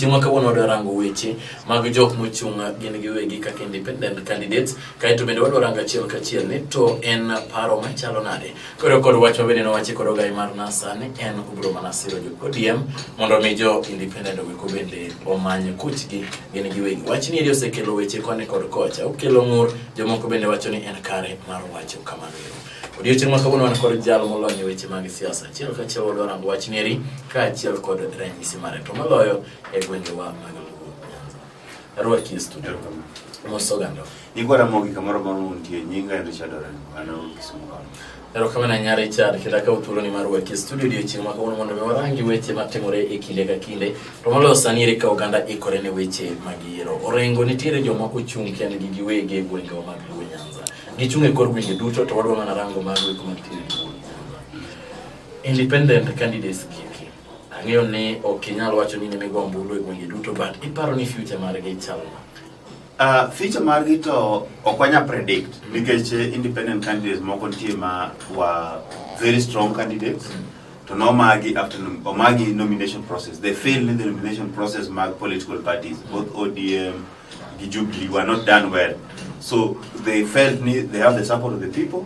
odiochieng' ma kawuono wadwa rango weche mag jok mochung' gin giwegi kaka independent candidates, kaeto bende wadwa rango achiel kachiel ni to en paro machalo nade. Koro kod wach mabende nowachi kod ogai mar NASA ni en obro mana siro jo ODM mondo mi jo independent weko bende omany kuchgi gin giwegi. Wach ni osekelo weche koni kod kocha, okelo ng'ur, jomoko bende wacho ni en kare mar wacho kamano. Odiochieng' ma kawuono wan kod jal molony e weche mag siasa, achiel kachiel wadwa rango wach nieri kaachiel kod ranyisi mare to moloyo e gwengewa mag Luo Nyanza. Arwaki e studio. Mosogando. Igora mogi kamoro mamuntie nyinga Richard Orengo, ano Kisumu County. Erokamano ahinya Richard, kata ka uthuolo ni mar wach e studio odiochieng' ma kawuono mondo warangi weche matimore e kinde ka kinde. To moloyo sani ere ka oganda ikore ne weche mag yiero. Orengo nitiere joma ochung' kendgi giwegi e gwengewa mag Luo Nyanza. Gichung' e kor gwenge duto to wadwa mana rango mag weko mantiere e Luo Nyanza. Independent candidates giki. Ang'eyo ni ok inyal wacho ni ne migombo ombulu e gwenge duto, but iparo ni future margi chalna. Future margi to okwanya predict because independent candidates moko nitie ma wa very strong candidates to no magi after omagi nomination process. They failed in the nomination process mag political parties, both ODM and Jubilee were not done well. So they felt they have the support of the people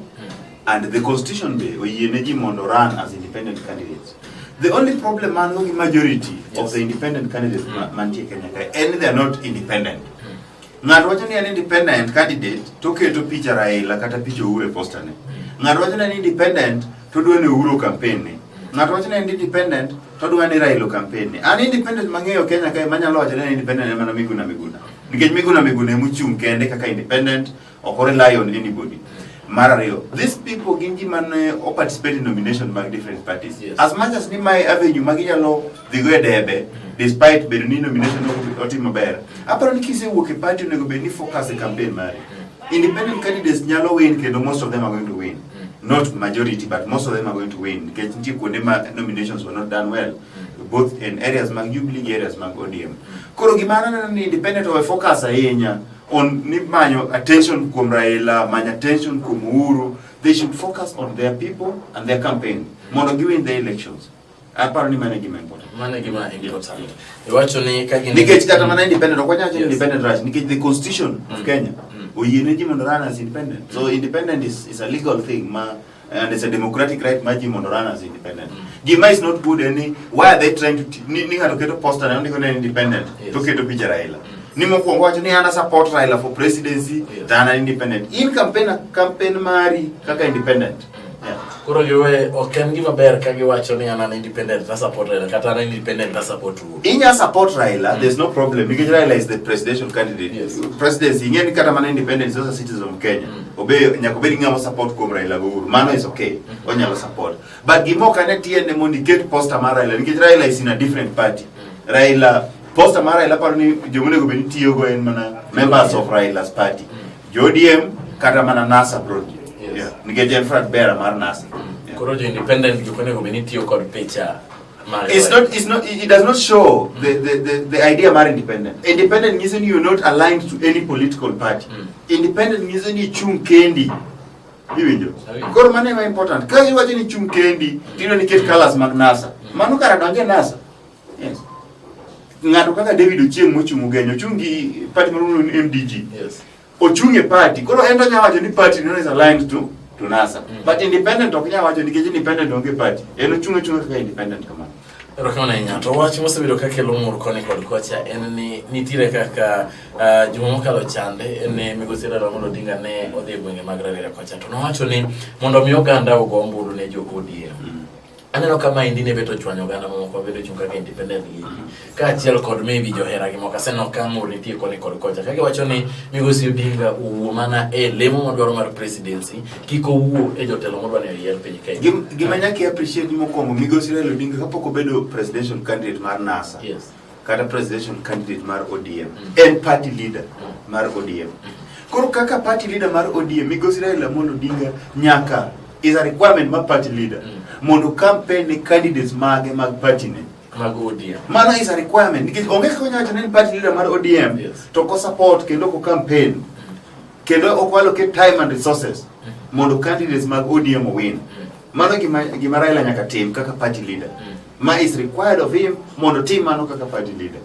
and the constitution day where Yeneji Mondo run as independent candidates. The only problem man the majority of the independent candidates mantie Kenya and they are not independent. Ng'ato wacho ni an independent candidate to keto picha Raila kata picha Uhuru e poster ne. Ng'ato wacho ni an independent to dwa ne Uhuru campaign ne. Ng'ato wacho ni an independent to dwa ne Raila campaign ne. An independent mang'eyo Kenya kae manyalo wacho ni independent ema na Miguna. Nikech Miguna e mochung' kende kaka independent, ok rely on anybody. Mar ariyo, these people gin ji mane participate in nomination mag different parties. Yes. As much as ni my avenue maginyalo dhigo e debe, despite bedo ni nomination otimo maber. Aparo ni kisewuok e party onego bed ni focus e campaign mari. Independent candidates nyalo win kendo most of them are going to win. Not majority, but most of them are going to win. Nikech nitie kuonde ma nominations were not done well, both in areas mag Jubilee, areas mag ODM. Koro gimana ni independent of focus ahinya on ni manyo attention kuom Raila, manyo attention kuom Uhuru. They should focus on their people and their campaign. Mondo giwin the elections. Aparo ni mane gima important. Mane gima important. Iwacho ni kagin nikech kata mana independent okwanya independent right nikech the constitution of Kenya oyieneji mondo run as independent. So independent is a legal thing and it's a democratic right ma ji mondo run as independent. Gima is not good any why are they trying to ni ngato keto poster na ndiko independent to keto picha Raila. Ni mokwongo wacho ni ana support Raila for presidency than independent. In campaign mari kaka independent. Kuro giwe oken gima ber ka giwacho ni an independent ta support Raila kata an independent ta support Uhuru. Inya support Raila, there's no problem because Raila is the presidential candidate. Yes. Presidency ingeni kata mana independent is also a citizen of Kenya. Obe nyakobedi ngamo support kuom Raila Uhuru. Mano is okay. Onyalo support. But gimo kane tiende mondo get poster mar Raila because Raila is in a different party. Raila poster mar Raila paro ni jomonego bedi tiyo go en mana members of Raila's party. ODM kata mana NASA broadly. Yeah. Nikech en frat bera mar NASA. Kuro jo independent gikonego bedi tiyo kod picha. It does not show the idea of independent. Independent means you're not aligned to any political party. Independent means you chung kendi. Iwinjo. Koro mane ma important. Ka iwacho ni chung kendi, tino niket colors mag NASA. Mano kara donje NASA. Yes. Ng'ato kaka David Ochieng mochung Ugenya, ochung gi party marumo MDG. Yes. Ochung e party. Koro endo nyawacho ni party no is aligned to NASA. But independent ok nyawacho nikech independent onge party. Eno chung kaka independent kamano. Erokamano ahinya. To wach mosebedo kakelo ng'ur koni kod kocha en ni nitiere kaka juma mokalo chande ne migosi Raila Amolo Odinga ne odhi e gwenge mag Rarieda kocha to nowacho ni mondo mi oganda ogo ombulu ne jo ODM. Aneno kama indi ne beto chwanyo oganda mamoko bedo chung kaka independent gi kaachiel kod maybe johera gi moko aseno ka ng'ur nitie koni kod kocha kaka wacho ni migosi Odinga uwo mana e lemo modwaro mar presidency kiko uwo e jotelo modwa ne yier piny Kenya. Gima nyaki appreciate mokwongo migosi Raila Odinga kapok obedo presidential candidate mar NASA. Yes. Kata presidential candidate mar ODM and party leader mar ODM. Koro kaka party leader mar ODM migosi Raila Amolo Odinga nyaka is a requirement mar party leader. Mondo campaign ne candidates mag party ne mag ODM. Mano is a requirement. Nikech onge kaka nyacho ne party leader mar ODM to ko support kendo ko campaign. Kendo ok allocate time and resources mondo candidates mag ODM win. Mano gima Raila nyaka tim kaka party leader. Ma is required of him mondo team mano kaka party leader.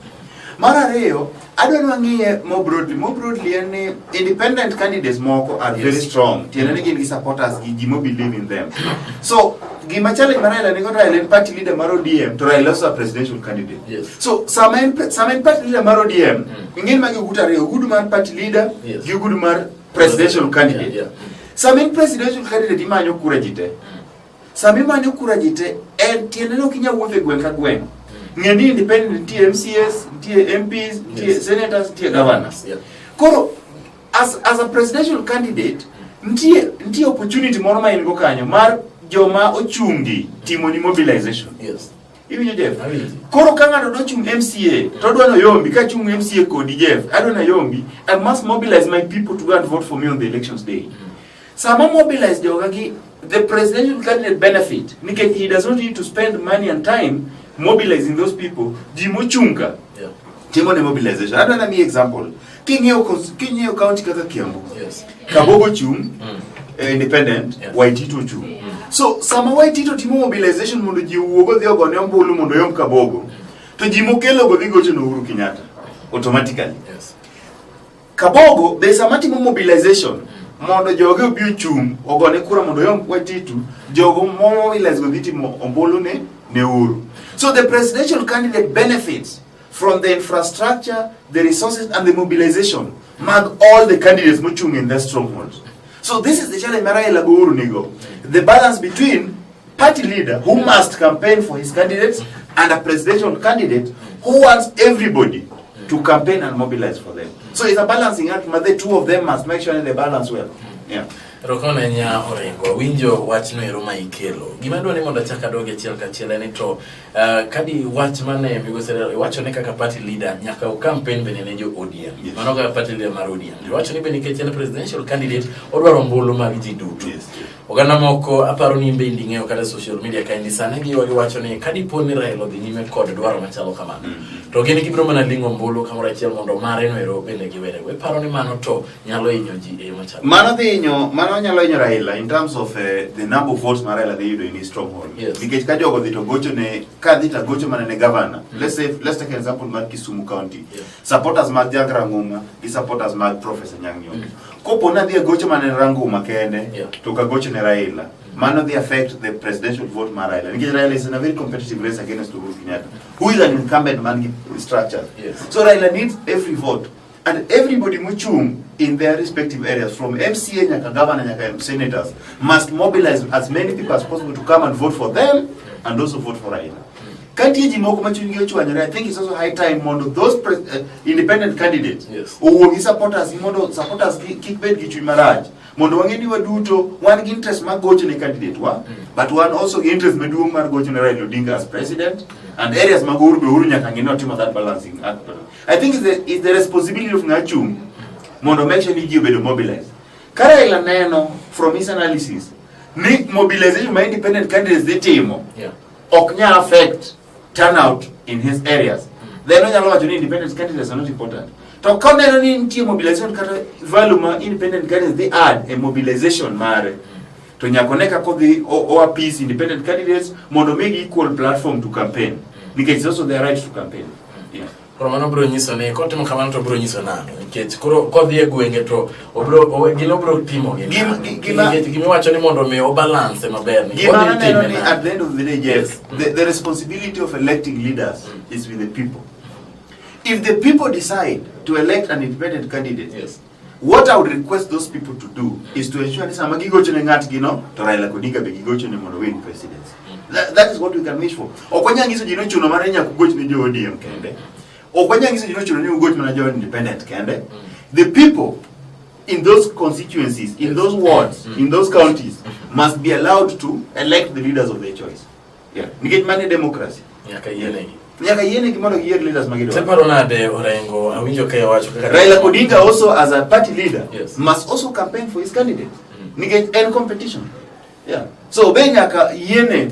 Mar ariyo, adwa nang'iye more broadly en ni independent candidates moko are very strong. Tiende ni gin gi supporters gi ji mo believe in them. So gima challenge mar Raila ni Raila en party leader mar ODM to Raila also a presidential candidate. Yes. So sama en party leader mar ODM, ingin magi guta ariyo, gudu mar party leader gi gudu mar presidential candidate. Yeah. Sama en presidential candidate imanyo kura jite. Sama imanyo kura jite en tiende no kinya wuothe gweng ka gweng. Ngeni independent MCS, MPs, senators, governors. Yeah. Koro as a presidential candidate, ntie opportunity moro ma in go kanyo mar joma ochungi timo ni mobilization. Yes. Iwinjo Jeff? Koro ka ng'ato do chung MCA, to dwano yombi ka chung MCA kodi Jeff, adwana yombi, I must mobilize my people to go and vote for me on the elections day. Sama mobilize jogagi, the presidential candidate benefit, because he does not need to spend money and time mobilizing those people. Jimo chunga. Yeah. Timo ne mobilization. Adwana mi example. Kinyo county kaka Kiambu. Yes. Kabogo chung, independent, Yes. Waitito chung. So sama Waitito timo mobilization mondo ji wuogo dhi ogone ombulu mondo yom Kabogo. To ji mokelo go dhi gocho no Uhuru Kenyatta automatically. Yes. Kabogo be sama timo mobilization mondo joge obi ochung ogone kura mondo yom Waitito, jogo mobilize go dhi timo ombulu ne Uhuru. So the presidential candidate benefits from the infrastructure, the resources and the mobilization mag all the candidates mochung in their strongholds. So this is the challenge Raila Uhuru nigo. The balance between party leader who must campaign for his candidates and a presidential candidate who wants everybody to campaign and mobilize for them. So it's a balancing act, but the two of them must make sure they balance well. Yeah. Rokone nya orengo winjo wach no eroma ikelo gima dwani mondo chaka doge chiel ka chiel ni to kadi wach mane migosere wacho ne kaka party leader nyaka o campaign bene ne jo ODM. Yes. Mano kaka party leader mar ODM wacho ni bene kechene presidential candidate odwaro mbulu mag ji duto. Yes. Oganda moko aparo ni mbe nding'eyo kata social media ka indisane gi wacho ni kadi poni Raila dhi nyime kod dwaro machalo kamano. To gin gibro mana lingo mbulu kamoro achiel mondo mare no ero bende giwere. We paro ni mano to nyalo hinyo ji e machalo. Mano nyalo hinyo Raila in terms of the number of votes Raila they yudo in his stronghold. Yes. Because ka jogo dhi to gocho ne ka dhi to gocho mana ne governor. Let's take an example mar Kisumu County. Yeah. Supporters mag Jack Ranguma gi supporters mag Professor Nyang' Nyong'o. Kopo na dhi gocho mana ne Ranguma kende to ka gocho ne Raila. Mano they affect the presidential vote mar Raila. Because Raila is in a very competitive race against Uhuru Kenyatta, who is an incumbent man structure. Yes. So Raila needs every vote. And everybody muchung in their respective areas, from MCA, nyaka governor, nyaka senators, must mobilize as many people as possible to come and vote for them and also vote for Raila. I think it's also high time mondo those independent candidates who supporters kick bed gichu maraj mondo wangeni waduto one interest mag gocho ne candidate wa but one also interest meduong mar gocho ne Raila Odinga as president and areas mag Uhuru nyaka ngino timo that balancing act. I think it's the responsibility of ngachung mondo make sure ni ji obedo mobilized. Raila neno from his analysis ni mobilization my independent candidates they timo oknya affect turnout in his areas. Then when you know independent candidates are not important. To come down in mobilization value independent candidates they add a mobilization mare. To nyakoneka ko the ORPs independent candidates mondo make equal platform to campaign. Because it's also their right to campaign. Yeah. Koro mano bro nyiso ne kote kamano to bro nyiso nano nikech koro kodhi e gwenge to obro gino bro pimo gima wacho ni mondo me o balance maber ni gima neno ni at the end of the day yes the responsibility of electing leaders is with the people. If the people decide to elect an independent candidate, what I would request those people to do is to ensure that some gigocho ne ngat gino to Raila Odinga be gigocho ne mondo win presidency. That is what we can wish for. Okwanyangiso jino chuno mara nya kugocho ne jo ODM kende. Independent candidate. The people in those constituencies, in those wards, in those counties, must be allowed to elect the leaders of their choice. Yeah. Get money democracy. Leaders Raila Odinga also as a party leader must also campaign for his candidate. And competition. Yeah. So benyaka yene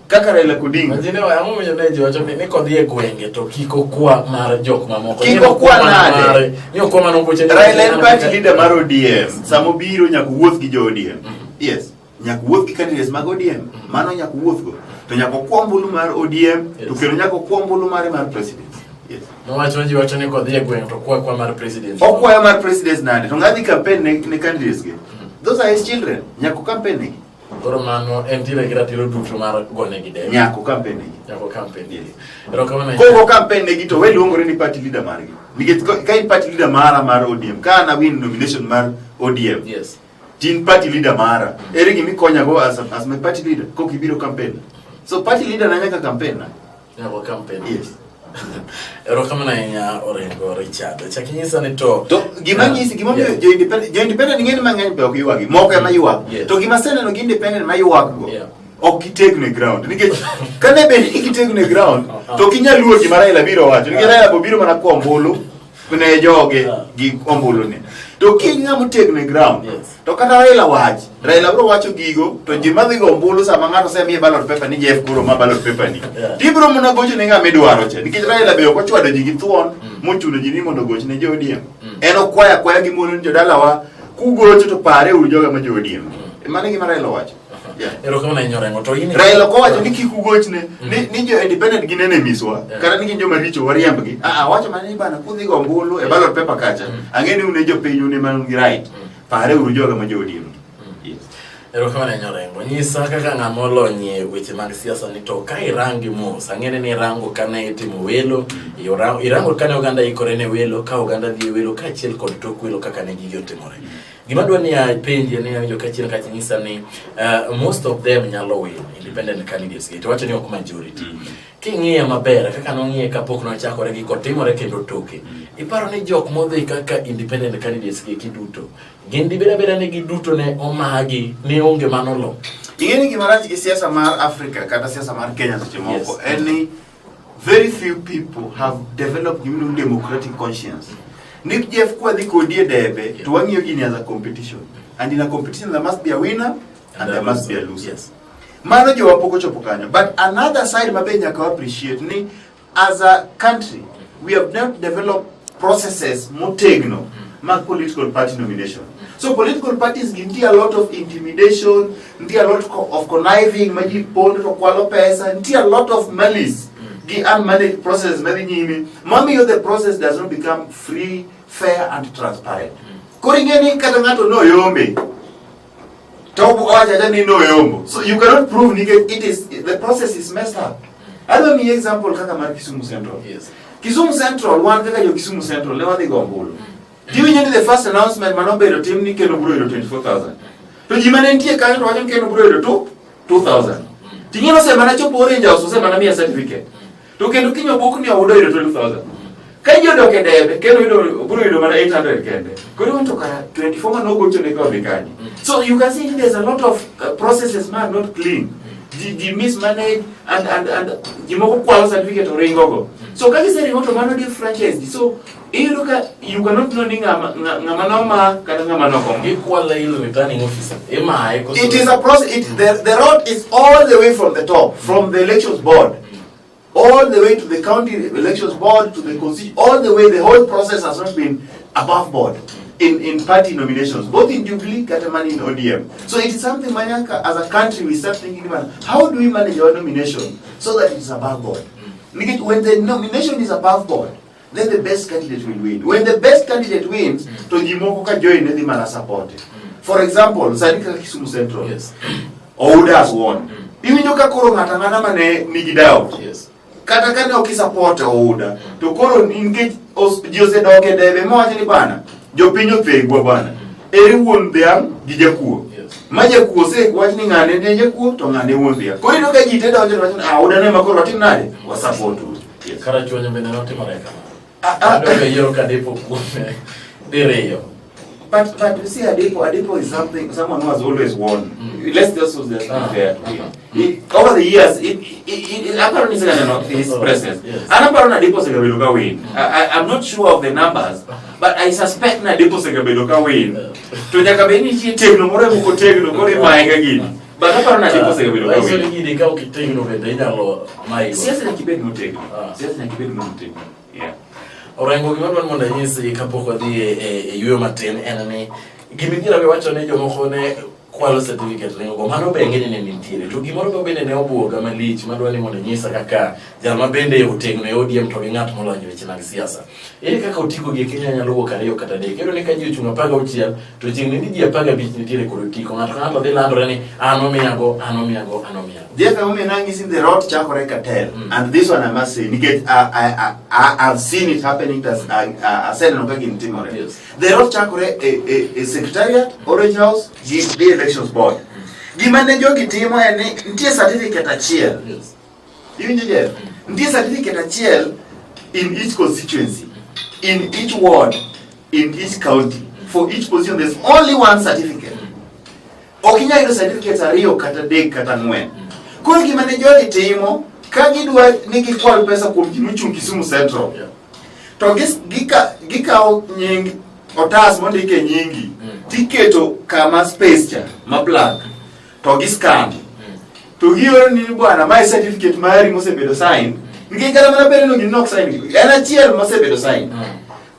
kaka Raila Odinga Majine wa amu mwenyeji wacho ni kodhi e gwenge to kiko kwa mara jok mamoko kiko kwa nade niyo kwa manombo chenye Raila party leader mar ODM samo biro nyaku wuoth gi jo ODM yes nyaku wuoth gi candidates mag ODM mano nyaku wuoth go to nyako kwa mbulu mar ODM to kelo nyako kwa mbulu mar president Yes. No wacho ji wacho ni kodhi e gweng' to kwa mar president. Okwa mar president nade to ng'adhi campaign ne candidates ge. Those are his children. Nyako campaign ne. Koro mano en tire gi ratiro duto mar gone gi de. Nyako campaign ne. Nyako campaign ne. Ero kama na. Ko campaign ne gi to we luongore ni party leader margi. Nikech ka in party leader mara mar ODM, ka na win nomination mar ODM. Yes. Tin party leader mara. Ere gimi konya go as my party leader. Ko kibiro campaign. So party leader na nyaka campaign na. Nyako campaign. Yes. Ero kama na nya Orengo Richard. Chakinyisa ni to. To gima jo independent ngeni mang'eny be ok ywagi. Moko ema ywag. To gima seneno gi independent ma ywag go. Ok gitegno ground. Nikech kane be gitegno ground to kinyal luo gima Raila biro wacho. Nikech Raila biro mana kwa ombulu ne joge gi ombulu ne. To kinya motegno ground. To kata Raila wach. Raila bro wacho gigo to ji madhi go ombulu sama ng'ato semiye ballot paper ni Jeff Kuro ma ballot paper ni. Tibro mona gocho ne ng'ama idwaro cha. Nikech Raila be ok ochwado ji gi thuon mochuno ji ni mondo goch ne jo ODM. En okwaya gi mon jodalawa kugocho to pare uru joga ma jo ODM. Mane gima Raila wacho. Ero kama na nyorengo to ini Raila ko wacho ni kikugochne ni jo independent ginene miswa kata ni gin joma richo wariembgi wacho mane bana kudhi go ombulu e ballot paper kacha angeni une jo piny une man gi right pare uru joga ma jo ODM. Ero kama na nyorengo nyisa kaka ng'ama olonye weche mag siasa ni to ka irangi mos angene ni rango kane itimo welo irango kane oganda ikore ne welo ka oganda dhi welo ka achiel kod tok welo kaka ne gigi otimore. Gima dwani ya penje ne yo kachira kachingisa ni most of them nyalo win independent candidates to wacho ni ok majority. King'iya maber kaka nong'iye kapok nochakore gi kotimore kendo toke. Iparo ni jok modhi kaka independent candidates gi kiduto. Gin dibeda ne giduto ne omagi ne onge manolo. Ingeni gima rach gi siasa mar Africa kata siasa mar Kenya seche moko any very few people have developed democratic conscience. Nick Jeff Kwadhi Kodie Debe to one year as a competition. And in a competition there must be a winner and there must be a loser. Yes. Mano jo wapoko chopokanya. But another side mabenya ka appreciate ni as a country we have not developed processes motegno mag political party nomination. So political parties give a lot of intimidation, a lot of conniving, maji pond to kwalo pesa, a lot of malice. The unmanaged process, mommy of the process does not become free, fair, and transparent. Koringeni katangato no yombe. Tobu ajajani no yombo. So you cannot prove the process is messed up. Allow me example kaka mar Kisumu Central. Yes. Kisumu Central, one kaka yo Kisumu Central, lewa de gombolo. Do you know the first announcement manobe ilo team ni keno bro ilo 24,000. To jimane ntie kanyo wajan keno bro ilo 2,000. Tingino se mana chopo orange house se mana mia certificate. To kendo kinyo book ni awudo ilo 12,000. Kayo doke debe kendo ilo bro ilo mana 800 kende. Kuri wanto ka 24 man no go to neko bikani. So you can see there's a lot of processes man not clean. The mismanaged and jimoko kwalo certificate oringogo. So kaki seri ngoto mano di franchise. So you cannot know ngama noma kada ngama noko. Equal ilo returning officer. It is a process. The road is all the way from the top, from the elections board, all the way to the county elections board, to the constitution, all the way. The whole process has not been above board in party nominations, both in Jubilee, Katamani, and ODM. So it is something, Manyanka, as a country, we start thinking about how do we manage our nomination so that it is above board. When the nomination is above board, then the best candidate will win. When the best candidate wins, to Jimoka join the man support. For example, Sadika Kisumu Central. Yes. Ouda has won. Even Yoka Koro Matangana Mane Nigidao. Yes. Katakane okisupport Ouda. To Koro engage Jose Doge Debe Moja Bana. Jopinyo Pegwa Bana. Everyone there, Gijaku. Maja kuo se kwachni ngane ndeje kuo to ngane wondia. Ko ino ka jite da ojo uda ne makoro tin nade wa support. Yes. Kara chonyo bende no timore kama. Ado yero ka depo kume. Direyo. But you see Adepo is someone who has always won. Let's just use that there. Over the years apparently his presence. Apparently Adepo Segabeloka win. I'm not sure of the numbers, but I suspect na Adepo Segabeloka win. To Jakabeni chi tegno more ko tegno ko maenga gini. But apparently Adepo Segabeloka win. So ni ka ukitegno bende nyalo mai. Siasa na kibedi no tegno. Siasa na kibedi no tegno. Yeah. Orengo gima dwan mondo nyisi kapok wadhi e yueyo matin en ni gimidhira we wacho ne jomoko ne kwalo certificate lengo mano benge ne nitiere to gimoro ba bende ne obuoga malich madwa ni mondo nyisa kaka jal ma bende otegno e ODM to gi ng'at molony weche mag siasa ere kaka otiko gi Kenya nyalo wuok ariyo kata adek ero ne ka ji ochung' 16 to chieng' ni ji 15 nitiere kod otiko ng'ato dhi landore ni an omiyago Jeff Omenang in the road Chakore Cartel, and this one I must say, because I've seen it happening. I said no in Timor. Yes. The road Chakore a secretariat, Orange House, the elections board. Gimane jogi timo ene ntie certificate achiel. Yes. Even Jeff, ntie certificate achiel in each constituency, in each ward, in each county. For each position, there's only one certificate. Okinya ilo certificates ariyo kata dek kata ng'wen. Koro gimane jogi timo ka gidwa ni gikwal pesa kuom ji mochung' Kisumu Central. To gikawo nying otas mondike nyingi tiketo kama space cha ma blank to giscan to gioro ni bwana my certificate mari mosebedo sign nikech kata mana bere no ginok sign en achiel mosebedo sign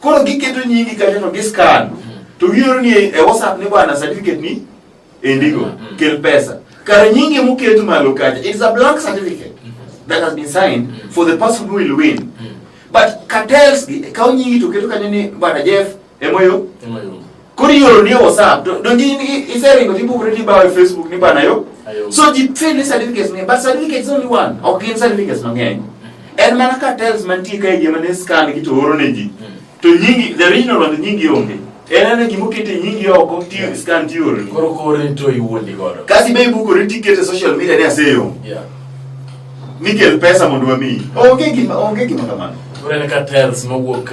koro giketo nyingi kanyo to giscan to gioro ni e WhatsApp ni bwana certificate ni endigo kel pesa kar nyingi muketo malo kacha it's a blank certificate that has been signed for the person who will win but cartels kawo nyingi to keto kanyo ni bwana Jeff emoyo kuri yoro ni WhatsApp don't iseringo timbukure ti bawo Facebook ni bana yo so ji fail certificates ni but certificates is only one okay certificates mang'eny en mana cartels mantie ka je mane scan ki to oro ne ji to nyingi the original one nyingi onge en ne gimukete nyingi oko ti scan ti oro koro ni to iwuondi godo kasi be ibukore tikete social media ne aseyo nikel pesa mondo wami onge gima kamano. Kurene cartels mawuok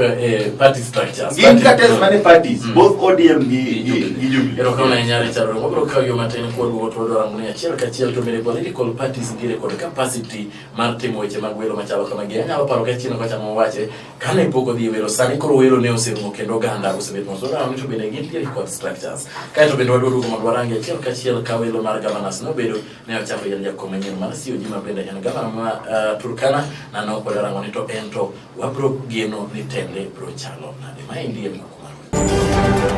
party structures. Gin cartels mane parties, both ODM gi Jubilee. Ero kama nyare charo mabro kaw yo matin kod woto do ang'e achiel ka achiel to mene political parties nitiere kod capacity mar timo weche mag welo machalo kama gi. Anyalo paro ka chino kocha mowache kane pok odhi welo sani koro welo ne oserumo kendo ganda osebet moso da to bende gintiere kod structures. Kae to bende wadwaro duogo madwarange achiel ka achiel ka welo mar governors no bedo ne ochako yan jakom manyien mar COG ma bende en governor ma Turkana na no kod rango ni to ento wabro geno ni tende bro chalo nade ma indie mkumaro.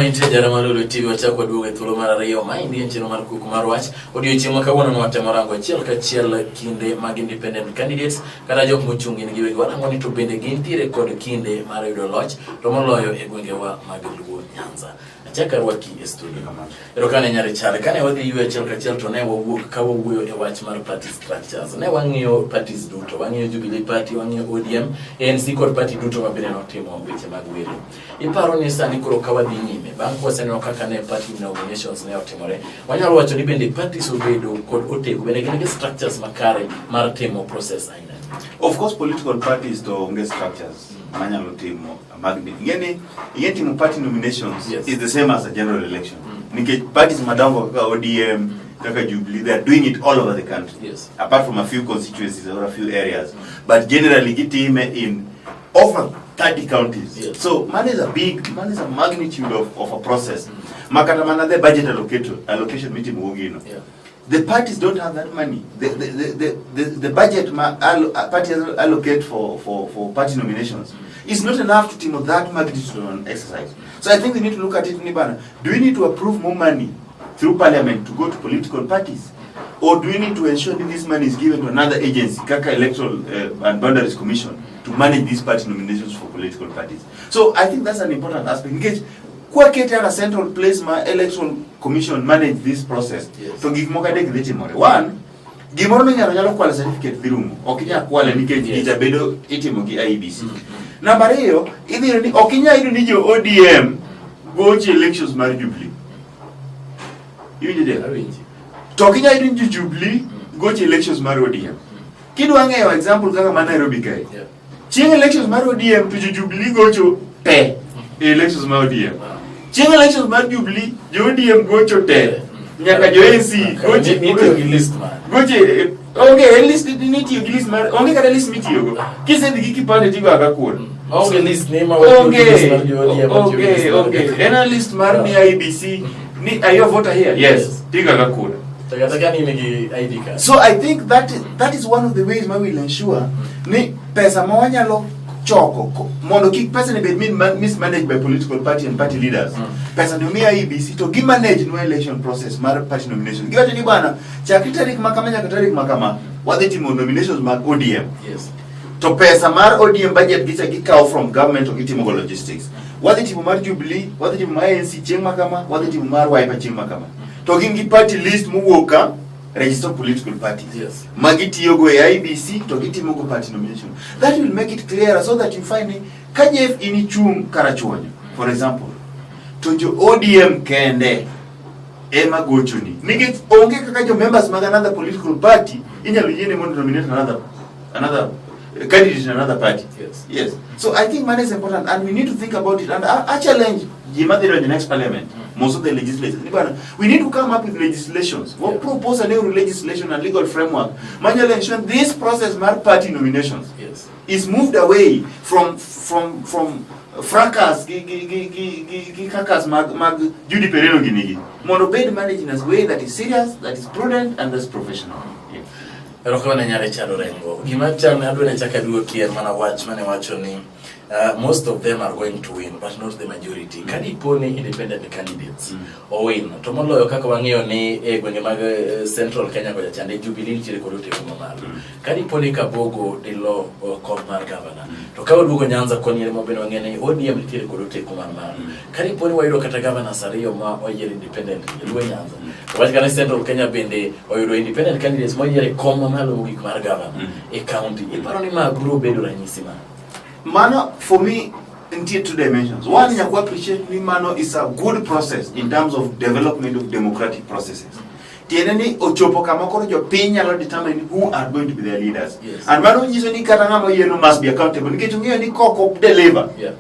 Inte jara malolo TV wachako duoge thuolo mar ariyo ma indie ncheno mar kuku mar wach odiochieng' ma kawuono no watemo rango achiel ka achiel kinde mag independent candidates kata jok mochung' gi giwegi warango ni to bende gintiere kod kinde mar yudo loch to moloyo e gwengewa mag Luo Nyanza. Achaka rwaki e studio kamano. Ero kane nyare chale kane wadhi ywe achiel ka achiel to ne wawuok ka wawuoyo e wach mar party structures. Ne wang'iyo parties duto, wang'iyo Jubilee Party, wang'iyo ODM, ANC kod party duto mabende notimo weche mag welo. Iparo ni sani koro ka wadhi nyime bang' kwaseneno kaka ne party nominations ne otimore. Wanyalo wacho ni bende parties obedo kod otego bende gin gi structures makare mar timo process aina. Of course, political parties to onge structures. Manyalo timo magni. Yeni timo party nominations is the same as a general election. Nikech parties madongo kaka ODM, kaka Jubilee, they are doing it all over the country. Yes. Apart from a few constituencies or a few areas. But generally, gitime in over 30 counties. Yes. So man is a magnitude of a process. Makata manade budget allocation meeting wogino. Yeah. The parties don't have that money. The budget parties allocate for party nominations is not enough to timo that magnitude on exercise. So I think we need to look at it, Nibana. Do we need to approve more money through parliament to go to political parties? Or do we need to ensure that this money is given to another agency, Kaka Electoral and Boundaries Commission, to manage these party nominations for political parties? So I think that's an important aspect. Engage kwa kete a central place ma electoral commission manage this process. Yes. So gik moka dek dhichi more. One, gimoro no nyalo kwala certificate dhirumo. Okinya kwala nikech ijabedo itimo gi IEBC. Number 2, idhiro ni okinya ido ni jo ODM goche elections mar Jubilee. Iwinjo de? To okinya ido ni Jubilee goche elections mar ODM. Kidwa ng'eyo example kaka ma Nairobi kae. Chieng' elections mar ODM to Jubilee gocho te elections mar ODM. chieng elections mar Jubilee ODM gocho te nyaka jo NC goche gi list man goche onge list nitiyo gi list mar onge kada list mitiyo go kisedhi gi kipande tigo aga kuon onge list ni ma onge ena list mar ni IBC ni are you a voter here yes tigo aga kuon. So I think that is one of the ways we will ensure ni pesa ma wanyalo choko mondo kik pesa ne bed mismanaged by political party and party leaders. Pesa no mia IBC to gi manage no election process mar party nomination. Giwacho ni bwana chakri tarik makama nyaka tarik makama wadhi timo nominations mag ODM. Yes. To pesa mar ODM budget gi kaw from government to gitimo go logistics. Wadhi timo mar Jubilee, wadhi timo mar ANC chieng makama, wadhi timo mar Wiper chieng makama. To gin gi party list muwoka register political parties. Yes. Magitiyo go IBC to gitimo go party nomination. That will make it clearer so that you find kajef inichung karachuonyo. For example, to jo ODM kende ema gochuni. Nikech onge kaka jo members mag another political party inyalo yiene mondo nominate another candidate in another party. Yes. Yes. So I think money is important and we need to think about it and I challenge Jimadiro in the next parliament, most of the legislators. We need to come up with legislations. We'll propose a new legislation and legal framework. Manual ensure this process mar party nominations is moved away from fracas kakas mag Judy Pereno ginigi. Mono bed managed in a way that is serious, that is prudent and that's professional. Rokona nyare chalo rengo. Gimacha na adwene chaka duokie mana wacho ni most of them are going to win but not the majority. Kadi poni independent candidates o win. To moloyo kaka wang'eyo ni gwenge mag Central Kenya koja chande Jubilee chire kodote kuma malo. Kadi poni Kabogo dilo kom mar governor. To kawo dugo Nyanza koni ile mobeno wang'ene ODM chire kodote kuma malo. Kadi poni wayudo kata governor Sario ma oyere independent luwe Nyanza. Wach kana Central Kenya bende oyudo independent candidates moyere kom malo mugik mar governor e county. Iparo ni ma bro bedo ranyisi ma. Mano, for me, in two dimensions. One, I appreciate me, Mano, is a good process in terms of development of democratic processes. Tieneni ochopo kamakoro jo pinya lo determine who are going to be their leaders. Yes. And Mano jiso ni katangamo yeno must be accountable. Nikechungiyo ni koko deliver. Yeah.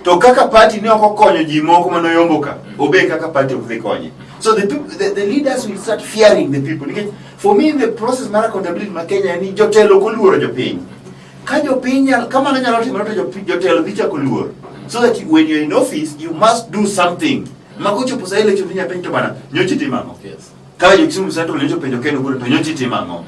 To kaka party ni oko konyo jimoko mano yomboka. Obe kaka party okuzikonye. So the leaders will start fearing the people. For me, in the process mara accountability ma Kenya ni jotelo koluoro jo pinya. Kajo pinya kama nanyalo timo jotelo dhicha koluor. So that when you're in office, you must do something. Makocho pusa ile chuvinya penjo bana nyochi timango. Yes. Kama yokisimu sato lecho penjo keno gure to nyochi timango.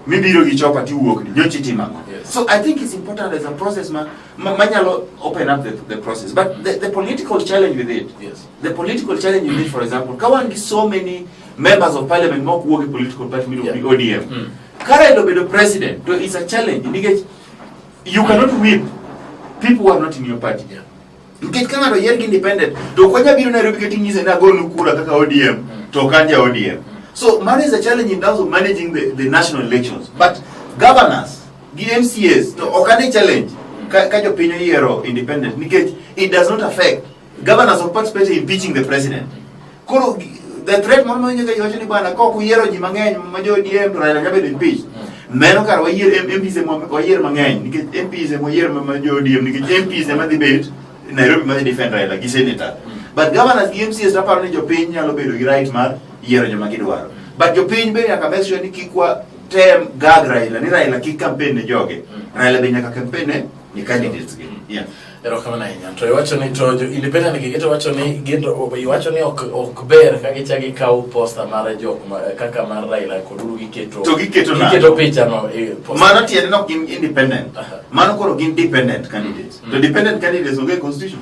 Mibiro gichopa ti uok ni nyochi timango. Yes. So I think it's important as a process manyalo open up the process. But the political challenge with it. Yes. The political challenge with it, for example, kawangi so many members of parliament mock work political party middle ODM. Kara the president, so it's a challenge. You cannot whip people who are not in your party. Get Canada independent. To kwanya biro Nairobi getting is na go nukura kaka ODM to kanja ODM. So money is a challenge in terms of managing the national elections. But governors, the MCAs, to okane challenge kajo pinyo yero independent. It does not affect governors of participate in impeaching the president. Koro the threat mama nyaka yote ni bana ko ku yero ji mangeny majo ODM to Raila jabe impeach. Meno kar wayier MPs wayier mang'eny nikech MPs wayier majo ODM nikech MPs ema dhi bet Nairobi ma defend Raila gi senator. But governors gi MCs aparo ni jopiny nyalo bedo gi right mar yiero joma gidwaro. But jopiny be nyaka make sure ni kikwa tem gag Raila ni Raila kik campaign ne joge. Raila be nyaka campaign ne ni candidates gi. Yeah. Ero kama na hinya. To iwacho ni to independent gigeto wacho ni gendo iwacho ni ok ber ka gichagi kaw poster mar jok kaka mar Raila koduru giketo. To giketo na. Giketo picha no Mano tiende no gin independent. Mano koro gin dependent candidates. To dependent candidates okay constitution.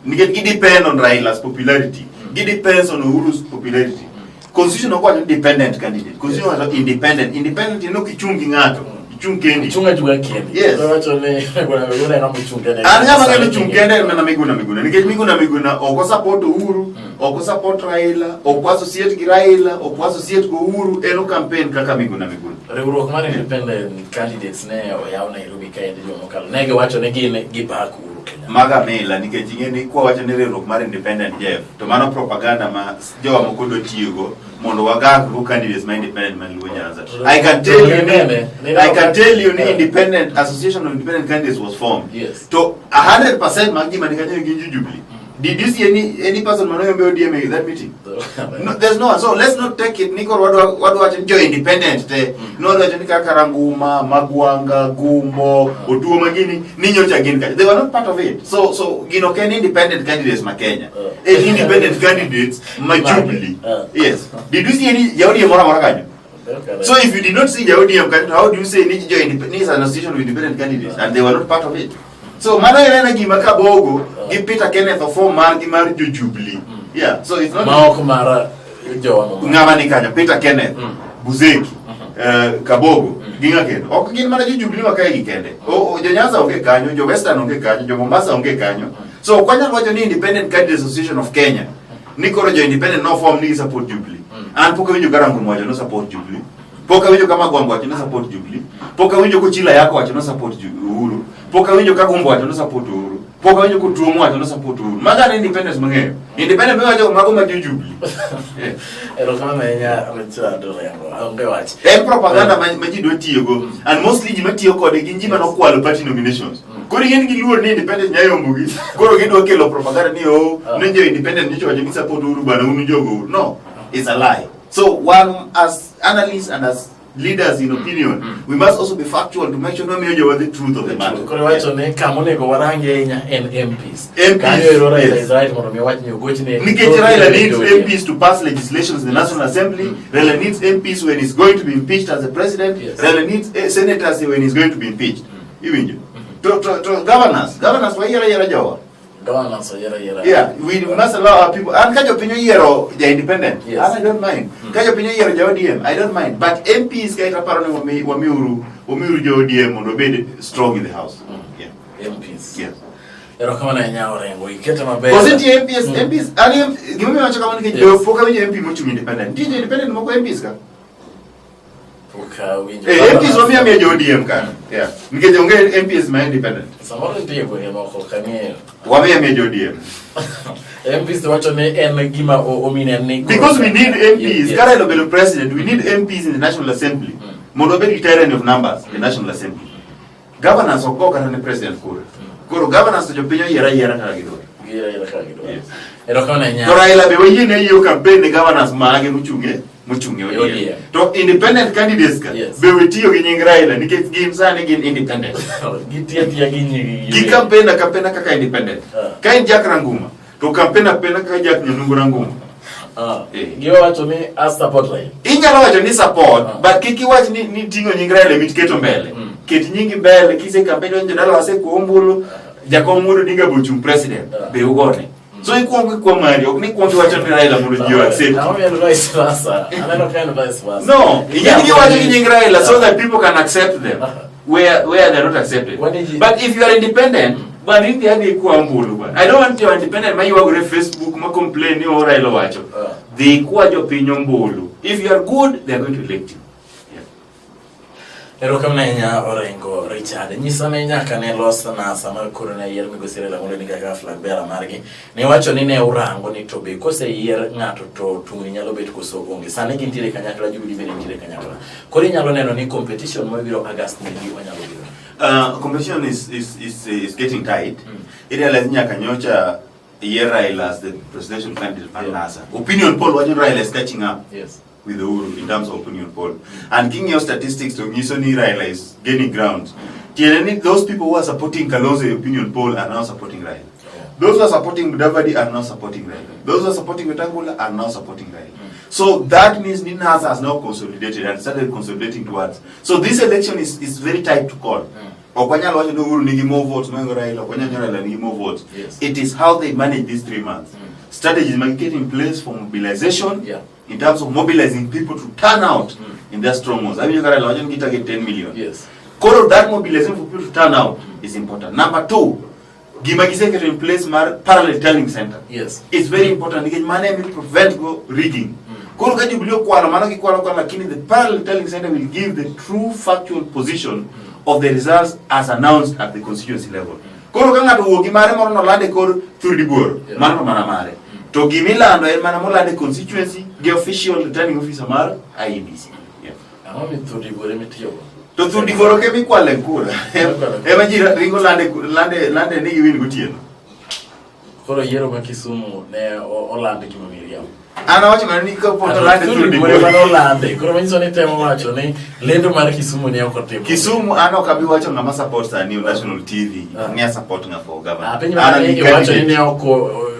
Nigget it depend on Raila's popularity. It depends on Uhuru's popularity. Constitution no kwa independent candidate. Constitution was independent. Independent you know kichungi ngato. Chungkendi. Chunga juga kendi. Yes. Wacho ni wala na mchungende. Anya magana chungende na miguna. Nikech miguna oko support Uhuru, oko support Raila, oko associate gi Raila, oko associate go Uhuru eno campaign kaka miguna. Riwruok mar independent candidates ne oyaw Nairobi kaendi jo mokalo. Nege wacho ne gin gipak Uhuru Kenya. Maga mela nikech ingeni kwa wacho ne riwruok mar independent Jeff. To mano propaganda ma jowa moko do tiyogo mondo wagak go candidates ma independent man Luo Nyanza. I can tell you the independent association of independent candidates was formed. Yes. To 100% mangi manikanya ginju Jubilee. Did you see any person manoyombe ODM in that meeting? No, there's no one. So let's not take it. Nicole, what do I enjoy independent? No, what do Karanguma, Magwanga, Gumo, Otuo Magini, Ninyo Chagin. They were not part of it. So you know, can independent candidates Makenya? Independent candidates, Majubili. Yes. Did you see any ODM Morakanyo? So if you did not see the ODM candidate, how do you say Nijo is an association with independent candidates and they were not part of it? So Mana Elena Gimakabogo, give Peter Kenneth of 4 Mark Jubilee. Yeah, so it's not Maokumara Ngamanikanya, Peter Kenneth, Buzeki, Kabogo, Gingaken. O Kin Manaji Jubilee Wakai Kende. O Janyaza Onge Kanyo, Jo Western Onge Kanyo, Jo Mombasa Onge Kanyo. So Kwanya Wajoni Independent Candidates Association of Kenya. Nikoro Jo Independent no form ni support Jubilee. And Poka Winjo Garangu Mwaja no support Jubilee. Poka Winjo kama Gwangwa wacho no support Jubilee. Poka Winjo Kuchila yako wacho no support Uhuru. Poka Winjo Kagumbo wacho no support Uhuru. Poka Winjo Kutuomo wacho no support Uhuru. Magana independence mwenyewe. Independent mwenyewe wacho magoma Jubilee. Ero kama menya ametua dole yango. Aonge wachi. Propaganda majido tiyogo. And mostly jimatiyo kode ginjima no kwalo party nominations. Kori yen giluor ni independent nyayo mbugi. Koro gido kelo propaganda ni nenjo independent nicho wacho ni support Uhuru bana unu jogo. No. It's a lie. So one, as analysts and as leaders in opinion, we must also be factual to make sure no major what the truth of the matter. Raila needs MPs to pass legislation in the National Assembly. Raila needs MPs when he's going to be impeached as the president. Raila needs senators when he's going to be impeached. Even to governors, why yara jawa? Yeah, we must allow our people. And Kajo Pinyo Yero, they're independent. Yes. And I don't mind. Kajo Pinyo Yero, ODM, I don't mind. But MPs, Kaita Parano, Wamiuru, ODM, and obeyed strong in the House. Yeah. MPs. Yes. Wasn't MPs? MPs, give me a communication. Poka MP much independent. Did independent Moko MPs? MPs were me a ODM can. Yeah. Because the MPs my independent. Someone people here no Kanye. Wame a major ODM. MPs watch on and Gima or Omina. Because we need MPs, Karelo Bello president, we need MPs in the National Assembly. Monobeli tyranny of numbers, the National Assembly. Governance of Coca and the President Kuru. Kuru governance to Japan Yera Kagido. Yes. Raila Bewe you campaign the governance Magi Muchunge. To independent candidates Bewe Tio in Raila, Niket games and again independent. Ki campaign Kaka independent. Kain Jack Ranguma. To campaign a Penaka Jack Nunguranguma. Give out to me as support line. In your watch ni support, but Kiki was ni Tingo Ningrele, which get on Belle. Kit Ningi Belle, Kise campaign in general, say Kumburu, Jacomuru Digabuchum president, Beugone. So you can't come Mario, Nick want to watch on the Raila, you accept. I'm vice versa. I'm not kind of vice versa. No, you watch in Raila so that people can accept them where they're not accepted. But if you are independent, but in the I don't want you independent, you are Facebook, ma complain, or Raila watch. They quad your opinion bolu. If you are good, they are going to elect you. Ero kama nya orengo Richard nyisana nya kanelo sana sama kuruna yer migosire la ngole nigaga flag bera margi ne wacho ni ne urango ni tobe kose yer ngato to tuni nyalo bet kosogonge sana gintire kanyakla Jubilee bere ntire kanyakla kori nyalo neno ni competition mo biro August ni wanyalo biro competition is getting tight. It realize nya kanyocha yer Raila as the presidential candidate for NASA. Opinion poll wacho Raila is catching up. Yes. With the Uhuru in terms of opinion poll. And King your statistics to Nisoni Raila is gaining ground. Those people who are supporting Kalonzo opinion poll are now supporting Raila. Those who are supporting Mudavadi are now supporting Raila. Those who are supporting Wetangula are now supporting Raila. So that means Ninas has now consolidated and started consolidating towards. So this election is very tight to call. Okwanyalo wacho Uhuru nigi more votes, Mango Raila, Okwanyalo Raila nigi more votes. Yes. It is how they manage these 3 months. Strategies might get in place for mobilization. Yeah. In terms of mobilizing people to turn out in their strongholds. I mean, you can get 10 million. Yes. Call that mobilization for people to turn out is important. Number 2, Gimagise in place parallel telling center. Yes. It's very important. Because money will prevent rigging. The parallel telling center will give the true factual position of the results as announced at the constituency level. To Gimila and Manamola the constituency, the official returning officer Mar IEBC. Yeah. To the Voroke Kuala Kura. Imagine Ringo Lande Niggy Win Gutian. Koro yiero ma Kisumu ne olande gima miriam. Ana wacho mana ni ka poto lande through the body. Olande. Koro manyiso ni temo wacho ni lendo mar Kisumu ne ok otimo. Kisumu ana okabi wacho ngama support sa new national TV. Ng'ia support nga for government. Ana ni wacho ni ne ok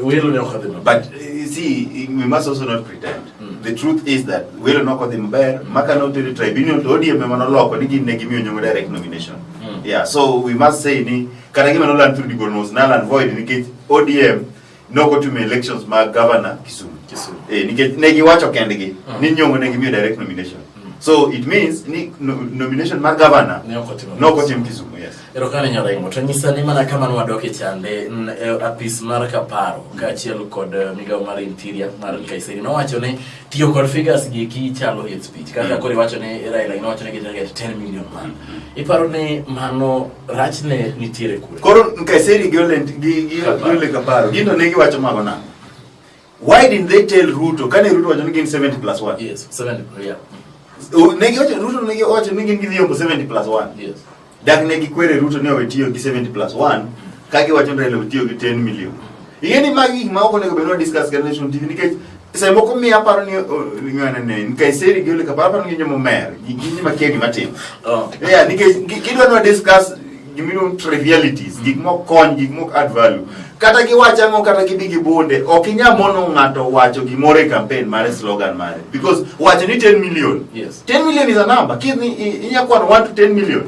welo ne ok odhi. But see, we must also not pretend. The truth is that welo no kodhi maber, maka no to the tribunal to ODM ema noloko ni gin ne gimiyo nyongo direct nomination. Yeah, so we must say ni kata gima no land through the goals null and void ni ODM no go to me elections ma governor Kisumu. Ni ne giwacho kendgi ni nyongo ne gimiyo direct nomination. So it means ni nomination mar governor no go tim Kisumu. Yes. Erokane nyarengo to nyisa ni mana kama nwadoke chande apis mar kaparo kaachiel kod migao mar interior mar Kaiseri no wacho ni tiyo kod figures gi ki chalo hate speech kaka kori wacho ni Raila no wacho ni get 10 million man iparo ni mano rachne nitiere kure koro Kaiseri gi kaparo gindo ne giwacho mago na why didn't they tell Ruto kane Ruto wacho ni gin 70+1 yes 70 yeah negi wacho Ruto negi wacho ni gin gidhiombo 70+1 yes dak negi kwere Ruto ne owetiyo gi 70+1 kagi wacho ni Raila owetiyo gi 10 million yeni magi ma oko nego beno discussกันnation TV nikech sai moko mi aparo ni ngana ne Kaiseri gi ka papa ni nyomo mer gini makeni matin yeah nikech gidwa no discuss gimino trivialities gik mo kony gik mo add value kata gi wacha ngo kata gi bigi bonde okinya mono ngato wacho gimore campaign mare slogan mare because wacho ni 10 million yes 10 million is a number kidni inya kwa 1 to 10 million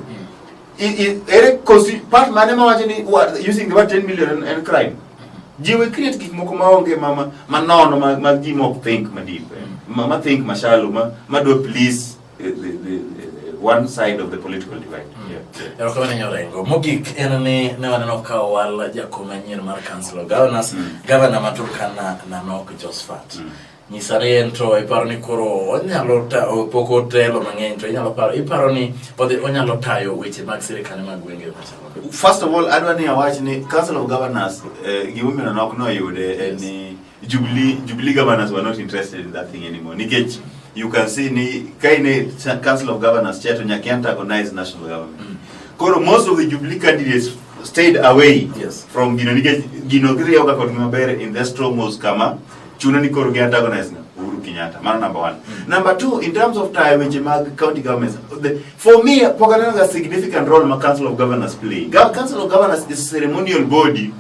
part mane ma wacho ni using the word 10 million and crime jiwe create gik moko maonge manono ma ji mok think madip ma think mashalo ma do please the one side of the political divide. Ero kama nyorengo mogik en ni ne waneno ka wal jakom manyien mar council of governors governor Maturkana na nok Josephat nyisare ento iparo ni koro onyalo poko telo mang'eny to iparo ni onyalo tayo weche mag sirikal mag gwenge machalo. First of all adwa ni awach ni council of governors gimomino nok no yude ni Jubilee governors were not interested in that thing anymore nikech you can see ni kaine council of governors chato nyaki antagonize national government koro most of the Jubilee candidates stayed away from gino griyoga kod maber in the strongholds kama chuno ni koro gi antagonize Uhuru Kenyatta mano number 1. Number 2 in terms of time which mag county governments for me pokana a significant role ma council of governors play. Council of governors is a ceremonial body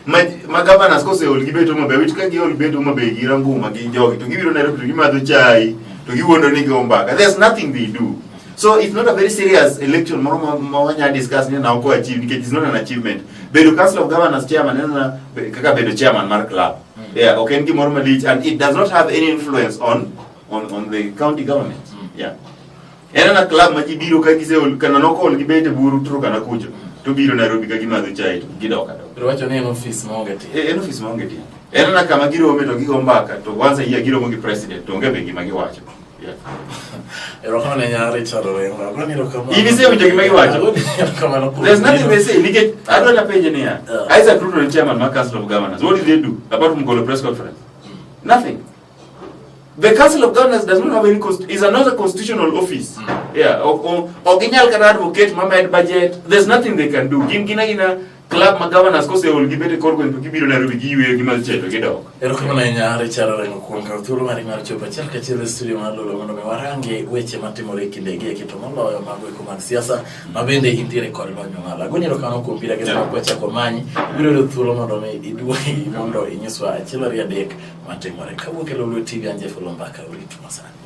ma governors kose olgibeto mabe which ka gi olgibeto mabe girangu magi jogi to gibiro Nairobi to gimadho chai to giwondo ni gombaka there's nothing they do. So it's not a very serious election moro mawanya discuss ni na uko achieve because it's not an achievement. Bedo council of governors chairman na kaka bedo chairman mar club. Yeah, okay, ngi moro malich and it does not have any influence on the county government. Yeah. Ena na club maji biro ka gise kana noko olgibete buru tro kana kucho. To biro Nairobi ka gimadho chai to gidoka. Pero wacho ni en office maonge ti. En office maonge ti. Ena na kama giro ome to gigombaka to once a year giro mongi president to onge bengi magi wacho. Yeah. Erokane nyare chalo wenga. Kwani rokama. Ini sio vitu kimagi wacho. There's nothing they say. Nige adwa na page ni ya. Isaac Ruto ni chairman of council of governors. What did they do apart from call a press conference? Nothing. The council of governors does not have any is another constitutional office. Yeah. Oginyal kana advocate mama budget. There's nothing they can do. Gina club ma governors kose olgibete korgo to gibiro Nairobi giwe gimal cheto gidok. Erokane nyare chalo rengo kuonga thuolo mari mar chopa chaka chile studio mar lolo mondo me warange weche matimore kindege kito moloyo mago eko mag siasa mabende intiere kod lonyo ngala gonyero kano kumbira kendo kwacha komanyi biro thuolo mondo me iduogi mondo inyiswa achiel ari adek matimore kawuok e Lolo TV anje fulo mbaka uritu masani.